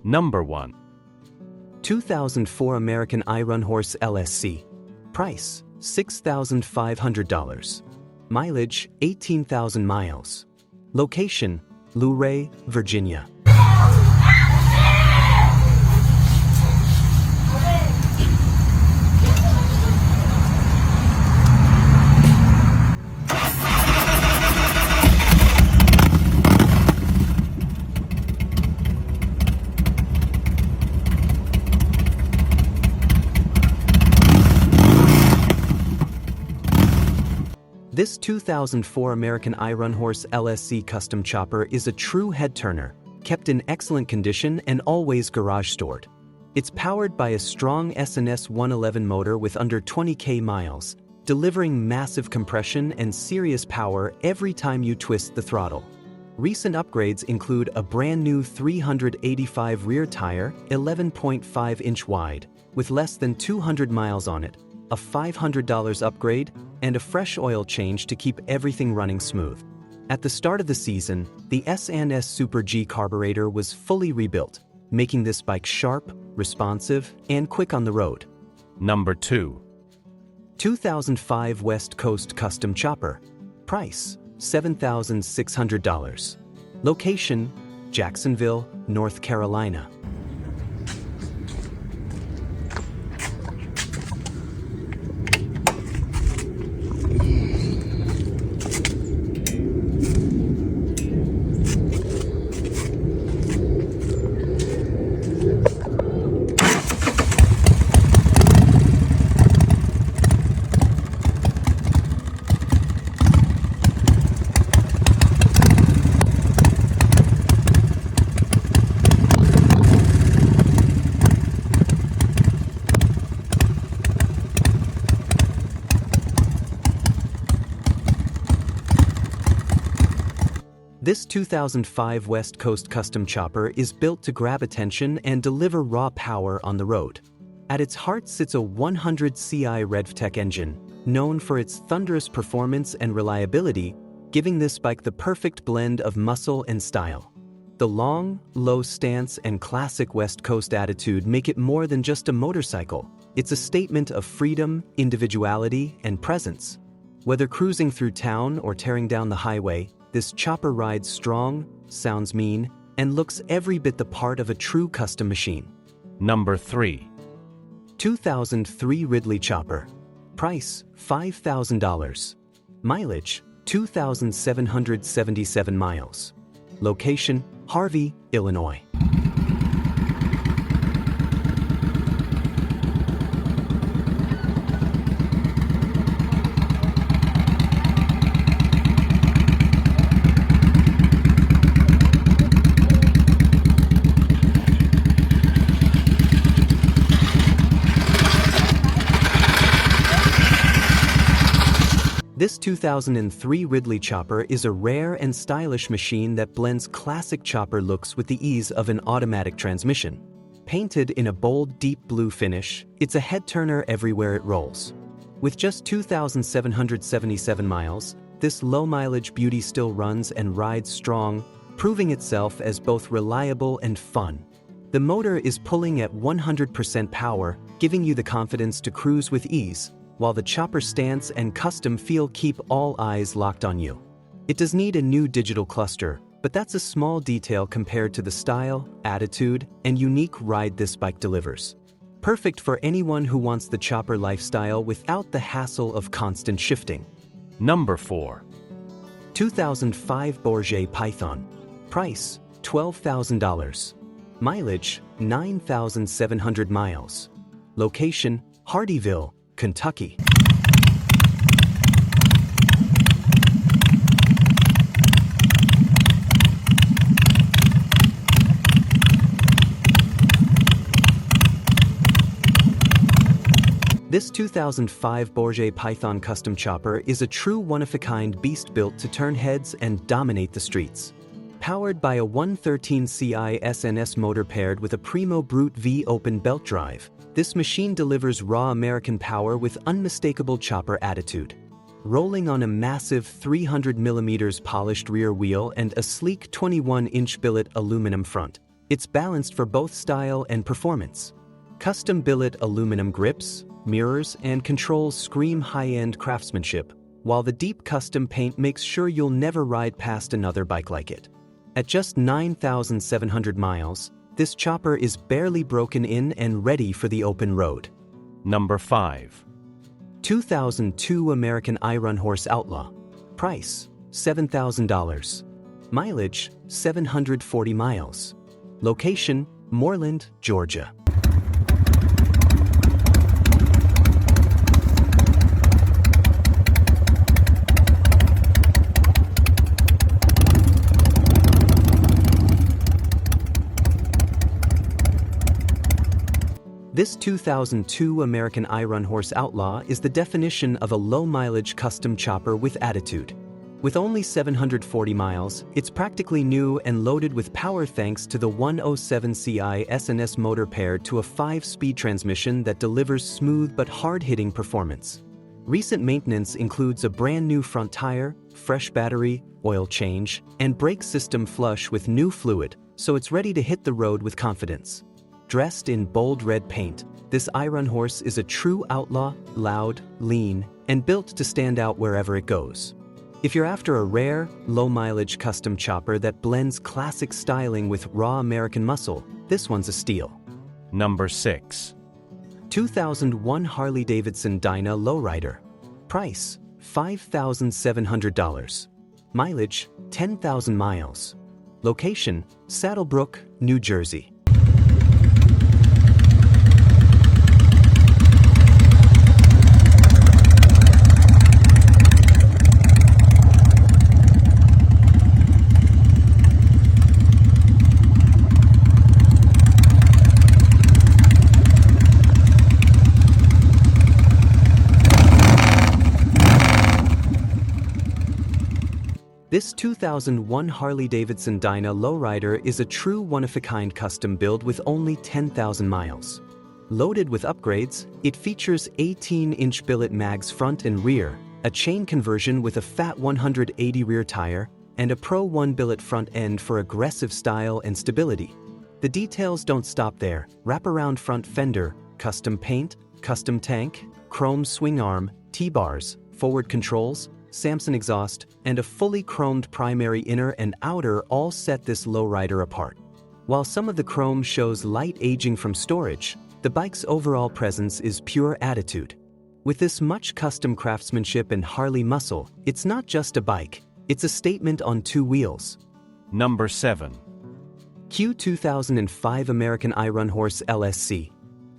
Number 1. 2004 American IronHorse LSC. Price, $6,500. Mileage, 18,000 miles. Location, Lowrider, Virginia. This 2004 American IronHorse LSC custom chopper is a true head-turner, kept in excellent condition and always garage-stored. It's powered by a strong S&S 111 motor with under 20k miles, delivering massive compression and serious power every time you twist the throttle. Recent upgrades include a brand new 385 rear tire, 11.5-inch wide, with less than 200 miles on it, a $500 upgrade, and a fresh oil change to keep everything running smooth. At the start of the season, the S&S Super G carburetor was fully rebuilt, making this bike sharp, responsive, and quick on the road. Number 2. 2005 West Coast Custom Chopper. Price, $7,600. Location, Jacksonville, North Carolina. This 2005 West Coast Custom Chopper is built to grab attention and deliver raw power on the road. At its heart sits a 100 CI RevTech engine, known for its thunderous performance and reliability, giving this bike the perfect blend of muscle and style. The long, low stance and classic West Coast attitude make it more than just a motorcycle. It's a statement of freedom, individuality, and presence. Whether cruising through town or tearing down the highway, this chopper rides strong, sounds mean, and looks every bit the part of a true custom machine. Number 3. 2003 Ridley Chopper. Price, $5,000. Mileage, 2,777 miles. Location, Harvey, Illinois. This 2003 Ridley Chopper is a rare and stylish machine that blends classic chopper looks with the ease of an automatic transmission. Painted in a bold, deep blue finish, it's a head-turner everywhere it rolls. With just 2,777 miles, this low-mileage beauty still runs and rides strong, proving itself as both reliable and fun. The motor is pulling at 100% power, giving you the confidence to cruise with ease, while the chopper stance and custom feel keep all eyes locked on you. It does need a new digital cluster, but that's a small detail compared to the style, attitude, and unique ride this bike delivers. Perfect for anyone who wants the chopper lifestyle without the hassle of constant shifting. Number 4. 2005 Bourget Python. Price, $12,000. Mileage, 9,700 miles. Location, Hardeeville, Kentucky. This 2005 Bourget Python custom chopper is a true one-of-a-kind beast built to turn heads and dominate the streets. Powered by a 113 CI S&S motor paired with a Primo Brute V open belt drive, this machine delivers raw American power with unmistakable chopper attitude. Rolling on a massive 300mm polished rear wheel and a sleek 21-inch billet aluminum front, It's balanced for both style and performance. Custom billet aluminum grips, mirrors, and controls scream high-end craftsmanship, while the deep custom paint makes sure you'll never ride past another bike like it. At just 9,700 miles, this chopper is barely broken in and ready for the open road. Number 5. 2002 American IronHorse Outlaw. Price, $7,000. Mileage, 740 miles. Location, Moreland, Georgia. This 2002 American IronHorse Outlaw is the definition of a low-mileage custom chopper with attitude. With only 740 miles, it's practically new and loaded with power thanks to the 107 Ci SNS motor paired to a 5-speed transmission that delivers smooth but hard-hitting performance. Recent maintenance includes a brand new front tire, fresh battery, oil change, and brake system flush with new fluid, so it's ready to hit the road with confidence. Dressed in bold red paint, this IronHorse is a true outlaw, loud, lean, and built to stand out wherever it goes. If you're after a rare, low-mileage custom chopper that blends classic styling with raw American muscle, this one's a steal. Number 6. 2001 Harley-Davidson Dyna Lowrider. Price, $5,700. Mileage, 10,000 miles. Location, Saddlebrook, New Jersey. This 2001 Harley-Davidson Dyna Lowrider is a true one-of-a-kind custom build with only 10,000 miles. Loaded with upgrades, it features 18-inch billet mags front and rear, a chain conversion with a Fat 180 rear tire, and a Pro 1 billet front end for aggressive style and stability. The details don't stop there. Wraparound front fender, custom paint, custom tank, chrome swing arm, T-bars, forward controls, Samson exhaust, and a fully chromed primary inner and outer all set this lowrider apart. While some of the chrome shows light aging from storage, the bike's overall presence is pure attitude. With this much custom craftsmanship and Harley muscle, it's not just a bike, it's a statement on two wheels. Number 7. Q 2005 American IronHorse LSC.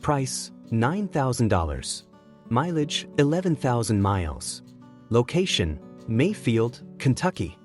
Price, $9,000. Mileage, 11,000 miles. Location, Mayfield, Kentucky.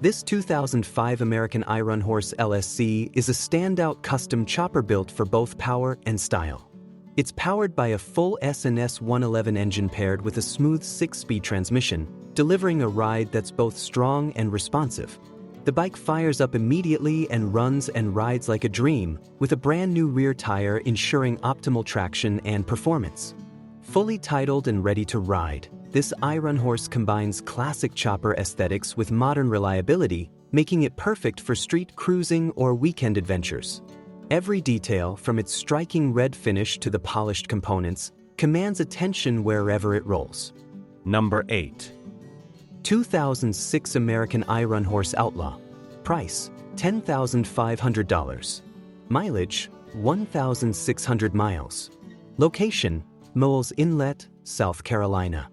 This 2005 American IronHorse LSC is a standout custom chopper built for both power and style. It's powered by a full SNS 111 engine paired with a smooth 6-speed transmission, delivering a ride that's both strong and responsive. The bike fires up immediately and runs and rides like a dream, with a brand new rear tire ensuring optimal traction and performance. Fully titled and ready to ride, this IronHorse combines classic chopper aesthetics with modern reliability, making it perfect for street cruising or weekend adventures. Every detail, from its striking red finish to the polished components, commands attention wherever it rolls. Number 8. 2006 American IronHorse Outlaw. Price, $10,500. Mileage, 1,600 miles. Location, Moles Inlet, South Carolina.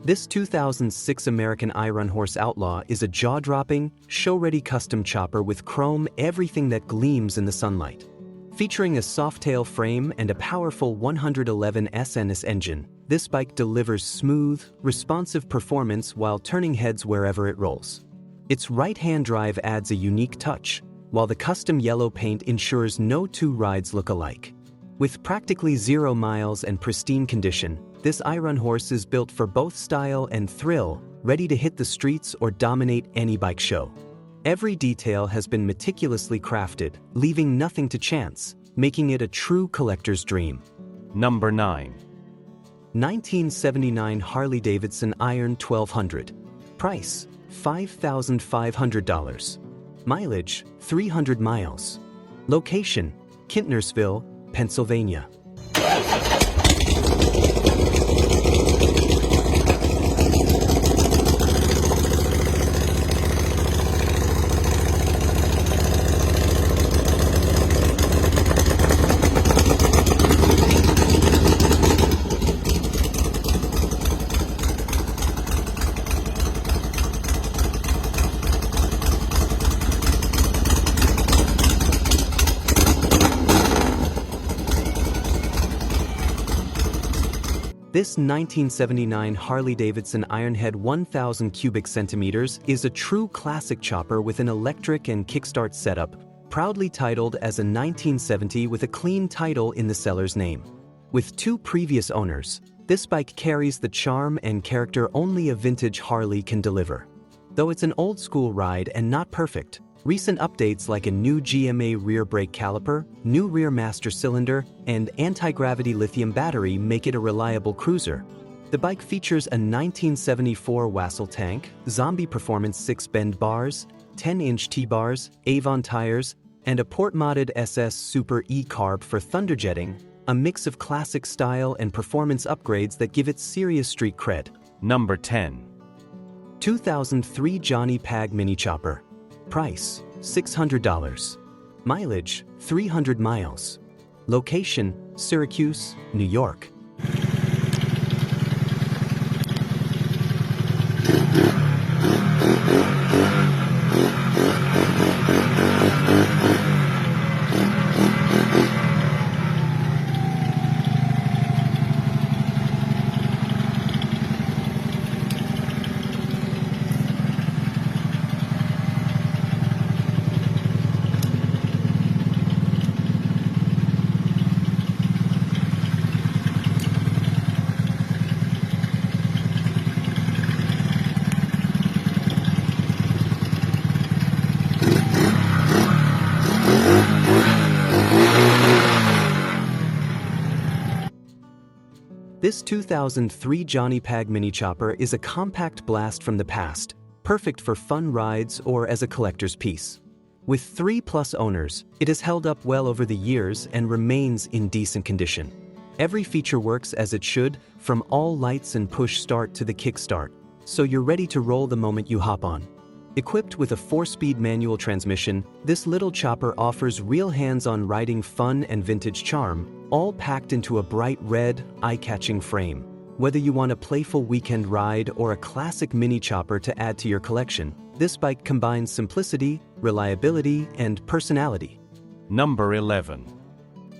This 2006 American IronHorse Outlaw is a jaw-dropping, show-ready custom chopper with chrome everything that gleams in the sunlight. Featuring a Softail frame and a powerful 111 SNS engine, this bike delivers smooth, responsive performance while turning heads wherever it rolls. Its right-hand drive adds a unique touch, while the custom yellow paint ensures no two rides look alike. With practically 0 miles and pristine condition, this IronHorse is built for both style and thrill, ready to hit the streets or dominate any bike show. Every detail has been meticulously crafted, leaving nothing to chance, making it a true collector's dream. Number 9. 1979 Harley-Davidson Iron 1200. Price: $5,500. Mileage: 300 miles. Location: Kintnersville, Pennsylvania. This 1979 Harley-Davidson Ironhead 1000 cubic centimeters is a true classic chopper with an electric and kickstart setup, proudly titled as a 1970 with a clean title in the seller's name. With 2 previous owners, this bike carries the charm and character only a vintage Harley can deliver. Though it's an old-school ride and not perfect, recent updates like a new GMA rear brake caliper, new rear master cylinder, and anti-gravity lithium battery make it a reliable cruiser. The bike features a 1974 Wassel tank, Zombie Performance 6-bend bars, 10-inch T-bars, Avon tires, and a port-modded SS Super E-carb for thunderjetting, a mix of classic style and performance upgrades that give it serious street cred. Number 10. 2003 Johnny Pag Mini Chopper. Price: $600. Mileage: 300 miles. Location: Syracuse, New York. This 2003 Johnny Pag Mini Chopper is a compact blast from the past, perfect for fun rides or as a collector's piece. With 3+ owners, it has held up well over the years and remains in decent condition. Every feature works as it should, from all lights and push start to the kickstart, so you're ready to roll the moment you hop on. Equipped with a 4-speed manual transmission, this little chopper offers real hands-on riding fun and vintage charm, all packed into a bright red, eye-catching frame. Whether you want a playful weekend ride or a classic mini chopper to add to your collection, this bike combines simplicity, reliability, and personality. Number 11.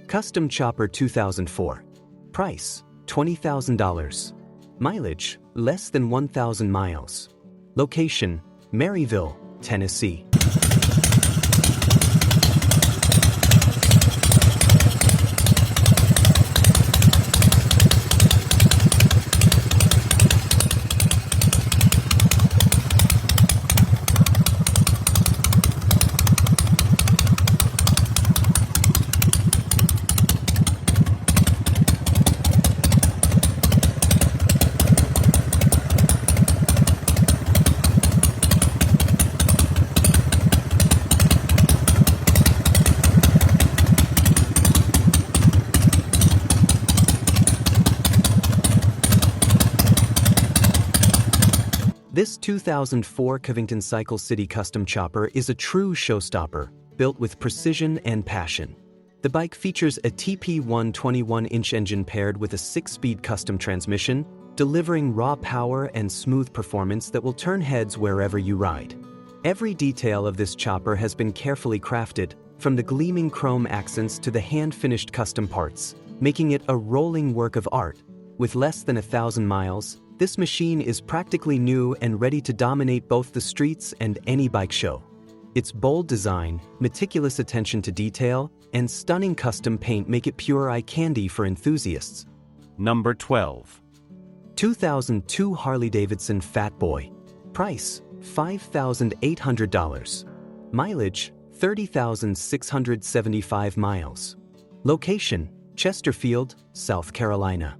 Custom Chopper 2004. Price: $20,000. Mileage: less than 1,000 miles. Location: Maryville, Tennessee. This 2004 Covington Cycle City Custom Chopper is a true showstopper, built with precision and passion. The bike features a TP1 21-inch engine paired with a 6-speed custom transmission, delivering raw power and smooth performance that will turn heads wherever you ride. Every detail of this chopper has been carefully crafted, from the gleaming chrome accents to the hand-finished custom parts, making it a rolling work of art. With less than 1,000 miles, this machine is practically new and ready to dominate both the streets and any bike show. Its bold design, meticulous attention to detail, and stunning custom paint make it pure eye candy for enthusiasts. Number 12. 2002 Harley-Davidson Fat Boy. Price, $5,800. Mileage, 30,675 miles. Location, Chesterfield, South Carolina.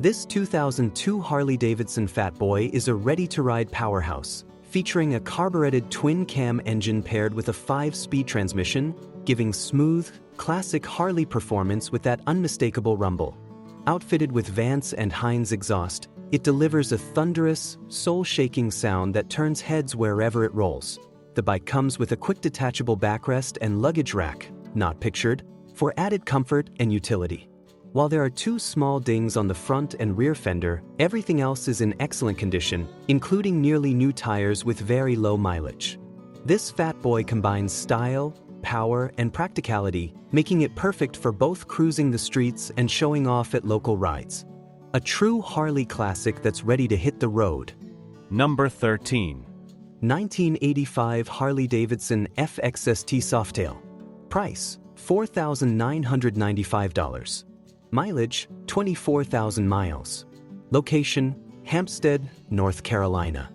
This 2002 Harley-Davidson Fat Boy is a ready-to-ride powerhouse, featuring a carbureted twin-cam engine paired with a 5-speed transmission, giving smooth, classic Harley performance with that unmistakable rumble. Outfitted with Vance and Hines exhaust, it delivers a thunderous, soul-shaking sound that turns heads wherever it rolls. The bike comes with a quick detachable backrest and luggage rack, not pictured, for added comfort and utility. While there are 2 small dings on the front and rear fender, everything else is in excellent condition, including nearly new tires with very low mileage. This Fat Boy combines style, power, and practicality, making it perfect for both cruising the streets and showing off at local rides. A true Harley classic that's ready to hit the road. Number 13. 1985 Harley-Davidson FXST Softail. Price, $4,995. Mileage, 24,000 miles. Location, Hampstead, North Carolina.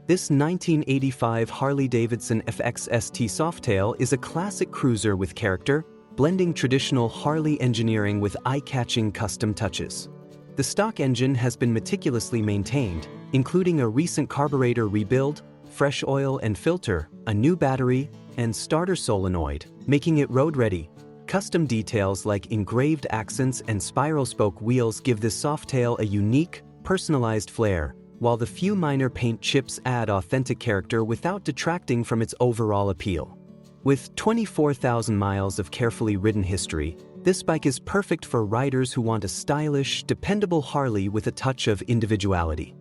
This 1985 Harley-Davidson FXST Softail is a classic cruiser with character, blending traditional Harley engineering with eye-catching custom touches. The stock engine has been meticulously maintained, including a recent carburetor rebuild, fresh oil and filter, a new battery, and starter solenoid, making it road-ready. Custom details like engraved accents and spiral spoke wheels give this Softail a unique, personalized flair, while the few minor paint chips add authentic character without detracting from its overall appeal. With 24,000 miles of carefully ridden history, this bike is perfect for riders who want a stylish, dependable Harley with a touch of individuality.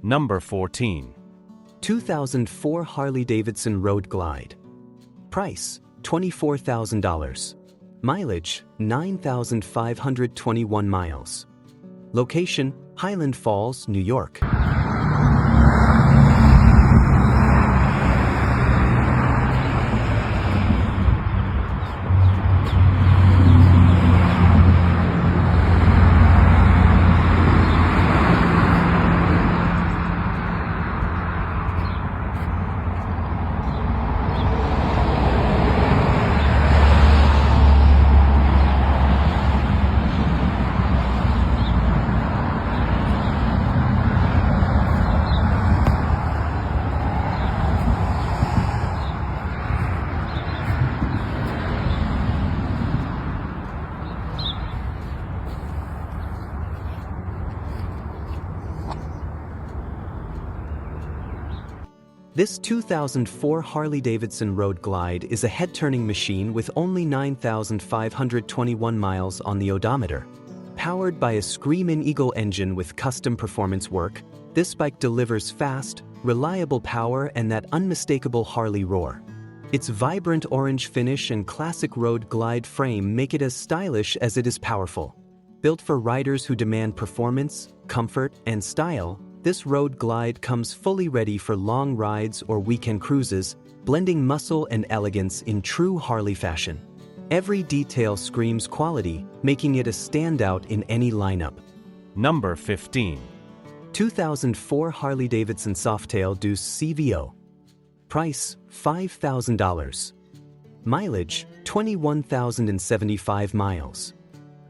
Number 14. 2004 Harley-Davidson Road Glide. Price, $24,000. Mileage, 9,521 miles. Location, Highland Falls, New York. This 2004 Harley-Davidson Road Glide is a head-turning machine with only 9,521 miles on the odometer. Powered by a Screamin' Eagle engine with custom performance work, this bike delivers fast, reliable power and that unmistakable Harley roar. Its vibrant orange finish and classic road glide frame make it as stylish as it is powerful. Built for riders who demand performance, comfort, and style, this road glide comes fully ready for long rides or weekend cruises, blending muscle and elegance in true Harley fashion. Every detail screams quality, making it a standout in any lineup. Number 15. 2004 Harley-Davidson Softail Deuce CVO. Price, $5,000. Mileage, 21,075 miles.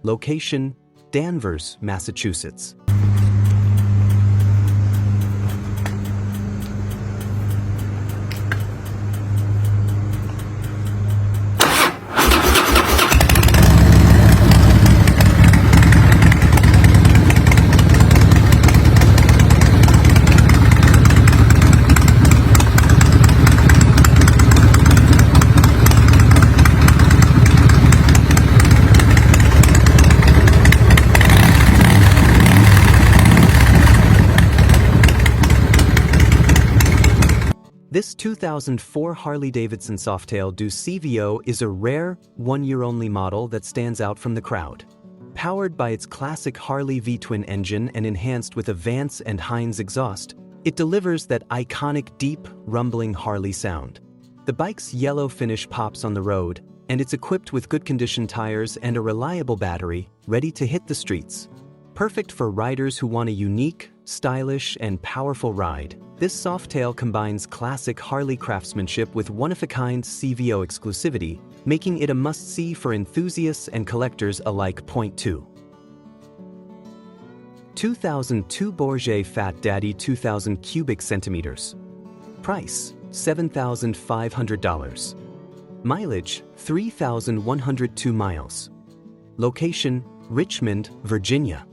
Location, Danvers, Massachusetts. This 2004 Harley-Davidson Softail Deuce CVO is a rare, one-year-only model that stands out from the crowd. Powered by its classic Harley V-twin engine and enhanced with a Vance and Hines exhaust, it delivers that iconic deep, rumbling Harley sound. The bike's yellow finish pops on the road, and it's equipped with good-condition tires and a reliable battery, ready to hit the streets. Perfect for riders who want a unique, stylish, and powerful ride, this Softail combines classic Harley craftsmanship with one-of-a-kind CVO exclusivity, making it a must-see for enthusiasts and collectors alike. Point 2. 2002 Bourget Fat Daddy 2000 cubic centimeters. Price, $7,500. Mileage, 3,102 miles. Location, Richmond, Virginia.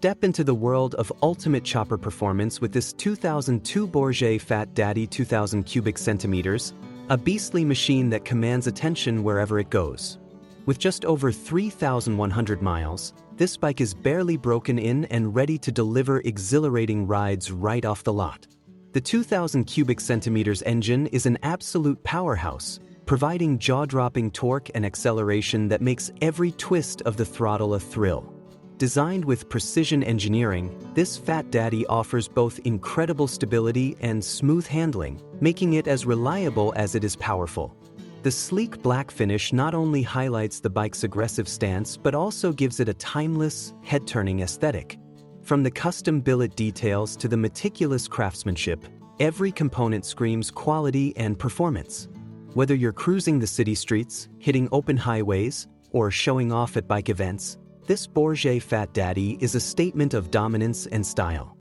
Step into the world of ultimate chopper performance with this 2002 Bourget Fat Daddy 2000 cubic centimeters, a beastly machine that commands attention wherever it goes. With just over 3,100 miles, this bike is barely broken in and ready to deliver exhilarating rides right off the lot. The 2000 cubic centimeters engine is an absolute powerhouse, providing jaw-dropping torque and acceleration that makes every twist of the throttle a thrill. Designed with precision engineering, this Fat Daddy offers both incredible stability and smooth handling, making it as reliable as it is powerful. The sleek black finish not only highlights the bike's aggressive stance but also gives it a timeless, head-turning aesthetic. From the custom billet details to the meticulous craftsmanship, every component screams quality and performance. Whether you're cruising the city streets, hitting open highways, or showing off at bike events, this Bourget Fat Daddy is a statement of dominance and style.